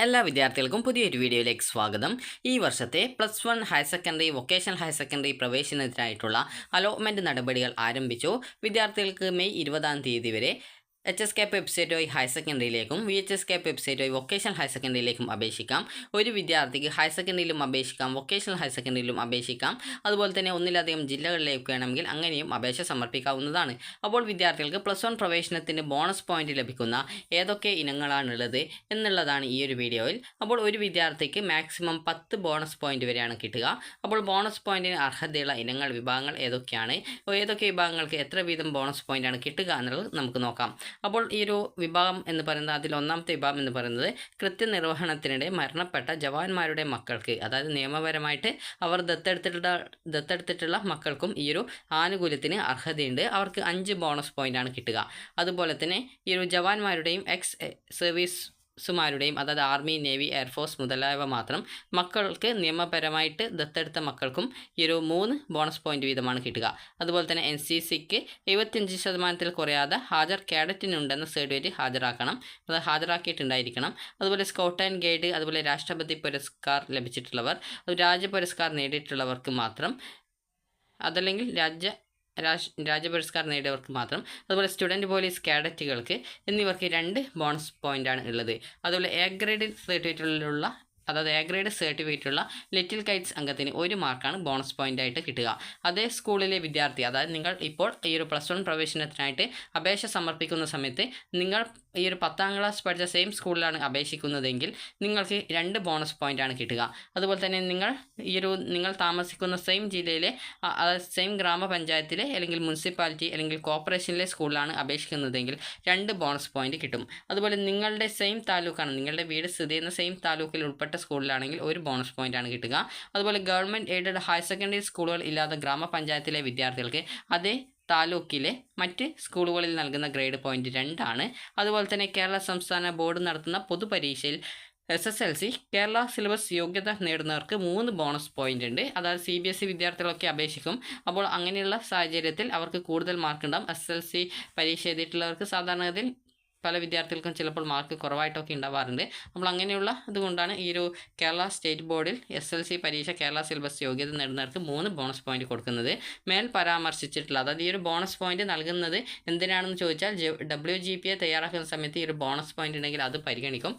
എല്ലാ വിദ്യാർത്ഥികൾക്കും പുതിയൊരു വീഡിയോയിലേക്ക് സ്വാഗതം. ഈ വർഷത്തെ +1 higher secondary, vocational higher secondary പ്രവേശനത്തിനായിട്ടുള്ള അലോട്ട്മെൻറ്റ് നടപടികൾ ആരംഭിച്ചു. വിദ്യാർത്ഥികൾക്ക് മെയ് 20-ാം തീയതി വരെ HSCAP വെബ്സൈറ്റ് വഴി ഹയർ സെക്കൻഡറിയിലേക്കും VHSCAP വെബ്സൈറ്റ് വഴി വൊക്കേഷണൽ ഹയർ സെക്കൻഡറിയിലേക്കും അപേക്ഷിക്കാം. ഒരു വിദ്യാർത്ഥിക്ക് ഹയർ സെക്കൻഡറിയിലും അപേക്ഷിക്കാം, വൊക്കേഷണൽ ഹയർ സെക്കൻഡറിയിലും അപേക്ഷിക്കാം. അതുപോലെ തന്നെ ഒന്നിലധികം ജില്ലകളിലേക്ക് വേണമെങ്കിൽ അങ്ങനെയും അപേക്ഷ സമർപ്പിക്കാവുന്നതാണ്. അപ്പോൾ വിദ്യാർത്ഥികൾക്ക് +1 പ്രവേശനത്തിന് ബോണസ് പോയിന്റ് ലഭിക്കുന്ന ഏതൊക്കെ ഇനങ്ങളാണുള്ളത് എന്നുള്ളതാണ് ഈ ഒരു വീഡിയോയിൽ. അപ്പോൾ ഒരു വിദ്യാർത്ഥിക്ക് മാക്സിമം 10 ബോണസ് പോയിന്റ് വരെയാണ് കിട്ടുക. അപ്പോൾ ബോണസ് പോയിന്റിന് അർഹതയുള്ള ഇനങ്ങൾ, വിഭാഗങ്ങൾ ഏതൊക്കെയാണ്, ഏതൊക്കെ വിഭാഗങ്ങൾക്ക് എത്ര വീതം ബോണസ് പോയിന്റാണ് കിട്ടുക എന്നുള്ളത് നമുക്ക് നോക്കാം. അപ്പോൾ ഈ ഒരു വിഭാഗം എന്ന് പറയുന്നത്, അതിൽ ഒന്നാമത്തെ വിഭാഗം എന്ന് പറയുന്നത് കൃത്യനിർവഹണത്തിനിടെ മരണപ്പെട്ട ജവാന്മാരുടെ മക്കൾക്ക്, അതായത് നിയമപരമായിട്ട് അവർ ദത്തെടുത്തിട്ടുള്ള മക്കൾക്കും ഈ ഒരു ആനുകൂല്യത്തിന് അർഹതയുണ്ട്. അവർക്ക് 5 ബോണസ് പോയിന്റാണ് കിട്ടുക. അതുപോലെ തന്നെ ഈ ഒരു ജവാന്മാരുടെയും എക്സ് സർവീസുമാരുടെയും, അതായത് ആർമി, നേവി, എയർഫോഴ്സ് മുതലായവ മാത്രം മക്കൾക്ക് നിയമപരമായിട്ട് ദത്തെടുത്ത മക്കൾക്കും ഈ ഒരു 3 ബോണസ് പോയിന്റ് വീതമാണ് കിട്ടുക. അതുപോലെ തന്നെ NCCക്ക് 75% കുറയാതെ ഹാജർ കേഡറ്റിനുണ്ടെന്ന സർട്ടിഫിക്കറ്റ് ഹാജരാക്കണം, അത് ഹാജരാക്കിയിട്ടുണ്ടായിരിക്കണം. അതുപോലെ സ്കൗട്ട് ആൻഡ് ഗൈഡ്, അതുപോലെ രാഷ്ട്രപതി പുരസ്കാർ ലഭിച്ചിട്ടുള്ളവർ, രാജ്യ പുരസ്കാർ നേടിയിട്ടുള്ളവർക്ക് മാത്രം, അതല്ലെങ്കിൽ രാജ്യ പുരസ്കാർ നേടിയവർക്ക് മാത്രം. അതുപോലെ സ്റ്റുഡൻറ്റ് പോലീസ് കേഡറ്റുകൾക്ക് എന്നിവർക്ക് 2 ബോണസ് പോയിൻ്റാണ് ഉള്ളത്. അതുപോലെ എ ഗ്രേഡ് സർട്ടിഫിക്കറ്റുള്ള ലിറ്റിൽ കൈറ്റ്സ് അംഗത്തിന് 1 മാർക്കാണ് ബോണസ് പോയിൻ്റായിട്ട് കിട്ടുക. അതേ സ്കൂളിലെ വിദ്യാർത്ഥി, അതായത് നിങ്ങൾ ഇപ്പോൾ ഈ ഒരു +1 പ്രവേശനത്തിനായിട്ട് അപേക്ഷ സമർപ്പിക്കുന്ന സമയത്ത് നിങ്ങൾ ഈ ഒരു 10ാം ക്ലാസ് പഠിച്ച സെയിം സ്കൂളിലാണ് അപേക്ഷിക്കുന്നതെങ്കിൽ നിങ്ങൾക്ക് 2 ബോണസ് പോയിൻ്റാണ് കിട്ടുക. അതുപോലെ തന്നെ നിങ്ങൾ താമസിക്കുന്ന സെയിം ജില്ലയിലെ, സെയിം ഗ്രാമപഞ്ചായത്തിലെ അല്ലെങ്കിൽ മുനിസിപ്പാലിറ്റി അല്ലെങ്കിൽ കോർപ്പറേഷനിലെ സ്കൂളിലാണ് അപേക്ഷിക്കുന്നതെങ്കിൽ 2 ബോണസ് പോയിന്റ് കിട്ടും. അതുപോലെ നിങ്ങളുടെ സെയിം താലൂക്കാണ്, നിങ്ങളുടെ വീട് സ്ഥിതി ചെയ്യുന്ന സെയിം താലൂക്കിൽ ഉൾപ്പെട്ട സ്കൂളിലാണെങ്കിൽ 1 ബോണസ് പോയിൻ്റാണ് കിട്ടുക. അതുപോലെ ഗവൺമെൻറ് എയ്ഡഡ് ഹയർ സെക്കൻഡറി സ്കൂളുകൾ ഇല്ലാത്ത ഗ്രാമപഞ്ചായത്തിലെ വിദ്യാർത്ഥികൾക്ക് അതേ താലൂക്കിലെ മറ്റ് സ്കൂളുകളിൽ നൽകുന്ന ഗ്രേഡ് പോയിന്റ് 2 ആണ്. അതുപോലെ തന്നെ കേരള സംസ്ഥാന ബോർഡ് നടത്തുന്ന പൊതുപരീക്ഷയിൽ SSLC കേരള സിലബസ് യോഗ്യത നേടുന്നവർക്ക് 3 ബോണസ് പോയിന്റ് ഉണ്ട്. അതായത് CBSE വിദ്യാർത്ഥികളൊക്കെ അപേക്ഷിക്കും. അപ്പോൾ അങ്ങനെയുള്ള സാഹചര്യത്തിൽ അവർക്ക് കൂടുതൽ മാർക്ക് ഉണ്ടാകും. SSLC പരീക്ഷ എഴുതിയിട്ടുള്ളവർക്ക് സാധാരണഗതിയിൽ പല വിദ്യാർത്ഥികൾക്കും ചിലപ്പോൾ മാർക്ക് കുറവായിട്ടൊക്കെ ഉണ്ടാവാറുണ്ട്. അപ്പോൾ അങ്ങനെയുള്ള ഇതുകൊണ്ടാണ് ഈ ഒരു കേരള സ്റ്റേറ്റ് ബോർഡിൽ SSLC പരീക്ഷ കേരള സിലബസ് യോഗ്യത നേടുന്നവർക്ക് 3 ബോണസ് പോയിന്റ് കൊടുക്കുന്നത്. മേൽ പരാമർശിച്ചിട്ടുള്ള, അതായത് ഈ ഒരു ബോണസ് പോയിന്റ് നൽകുന്നത് എന്തിനാണെന്ന് ചോദിച്ചാൽ WGPA തയ്യാറാക്കുന്ന സമയത്ത് ഈ ഒരു ബോണസ് പോയിന്റ് ഉണ്ടെങ്കിൽ അത് പരിഗണിക്കും.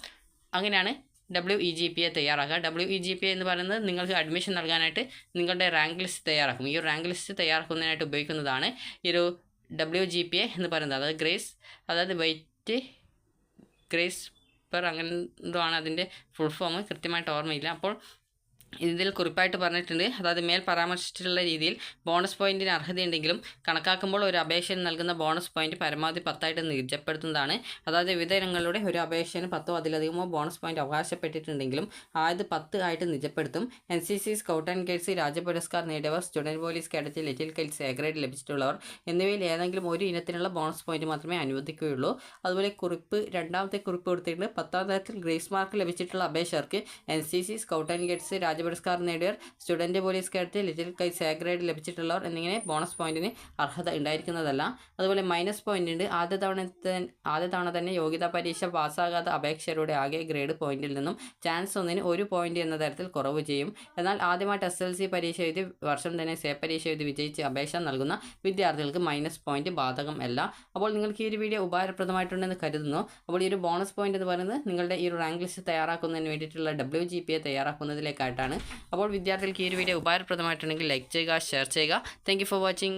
അങ്ങനെയാണ് WEGPA തയ്യാറാക്കുക. WEGPA എന്ന് പറയുന്നത് നിങ്ങൾക്ക് അഡ്മിഷൻ നൽകാനായിട്ട് നിങ്ങളുടെ റാങ്ക് ലിസ്റ്റ് തയ്യാറാക്കും. ഈ ഒരു റാങ്ക് ലിസ്റ്റ് തയ്യാറാക്കുന്നതിനായിട്ട് ഉപയോഗിക്കുന്നതാണ് ഈ ഒരു WGPA എന്ന് പറയുന്നത്. അതായത് വെയിറ്റ് ഗ്രേസ് പെർ, അങ്ങനെ എന്തോ ആണ് അതിൻ്റെ ഫുൾ ഫോം, കൃത്യമായിട്ട് ഓർമ്മയില്ല. അപ്പോൾ ഇതിൽ കുറിപ്പായിട്ട് പറഞ്ഞിട്ടുണ്ട്, അതായത് മേൽ പരാമർശിച്ചിട്ടുള്ള രീതിയിൽ ബോണസ് പോയിന്റിന് അർഹതയുണ്ടെങ്കിലും കണക്കാക്കുമ്പോൾ ഒരു അപേക്ഷയിൽ നൽകുന്ന ബോണസ് പോയിന്റ് പരമാവധി 10 നിജപ്പെടുത്തുന്നതാണ്. അതായത് വിവിധ ഇനങ്ങളുടെ ഒരു അപേക്ഷന് 10 അതിലധികമോ ബോണസ് പോയിന്റ് അവകാശപ്പെട്ടിട്ടുണ്ടെങ്കിലും ആയത് 10 ആയിട്ട് നിജപ്പെടുത്തും. NCC, scout and guides, Rajya Puraskar നേടിയവർ, student police cadet, little kites, A grade ലഭിച്ചിട്ടുള്ളവർ എന്നിവയിൽ ഏതെങ്കിലും ഒരു ഇനത്തിനുള്ള ബോണസ് പോയിന്റ് മാത്രമേ അനുവദിക്കുകയുള്ളൂ. അതുപോലെ രണ്ടാമത്തെ കുറിപ്പ് കൊടുത്തിട്ടുണ്ട്, 10ാം തരത്തിൽ ഗ്രേസ് മാർക്ക് ലഭിച്ചിട്ടുള്ള അപേക്ഷകർക്ക് NCC, scout and guides, Rajya Puraskar നേടിയവർ, student police cadet, little kites, A grade ലഭിച്ചിട്ടുള്ളവർ എന്നിങ്ങനെ ബോണസ് പോയിന്റിന് അർഹത ഉണ്ടായിരിക്കുന്നതല്ല. അതുപോലെ മൈനസ് പോയിന്റ് ഉണ്ട്. ആദ്യ തവണ തന്നെ യോഗ്യതാ പരീക്ഷ പാസ്സാകാത്ത അപേക്ഷകരുടെ ആകെ ഗ്രേഡ് പോയിന്റിൽ നിന്നും ചാൻസ് 1 പോയിന്റ് എന്ന തരത്തിൽ കുറവ് ചെയ്യും. എന്നാൽ ആദ്യമായിട്ട് SSLC പരീക്ഷ എഴുതി വർഷം തന്നെ സേ പരീക്ഷ എഴുതി വിജയിച്ച് അപേക്ഷ നൽകുന്ന വിദ്യാർത്ഥികൾക്ക് മൈനസ് പോയിന്റ് ബാധകം അല്ല. അപ്പോൾ നിങ്ങൾക്ക് ഈ ഒരു വീഡിയോ ഉപകാരപ്രദമായിട്ടുണ്ടെന്ന് കരുതുന്നു. അപ്പോൾ ഈ ഒരു ബോണസ് പോയിന്റ് എന്ന് പറയുന്നത് നിങ്ങളുടെ ഈ ഒരു റാങ്ക് ലിസ്റ്റ് തയ്യാറാക്കുന്നതിന് വേണ്ടിയിട്ടുള്ള WGPA തയ്യാറാക്കുന്നതിലേക്കായിട്ടാണ്. അപ്പോൾ വിദ്യാർത്ഥികൾക്ക് ഈ ഒരു വീഡിയോ ഉപകാരപ്രദമായിട്ടുണ്ടെങ്കിൽ ലൈക്ക് ചെയ്യുക, ഷെയർ ചെയ്യുക. Thank you for watching.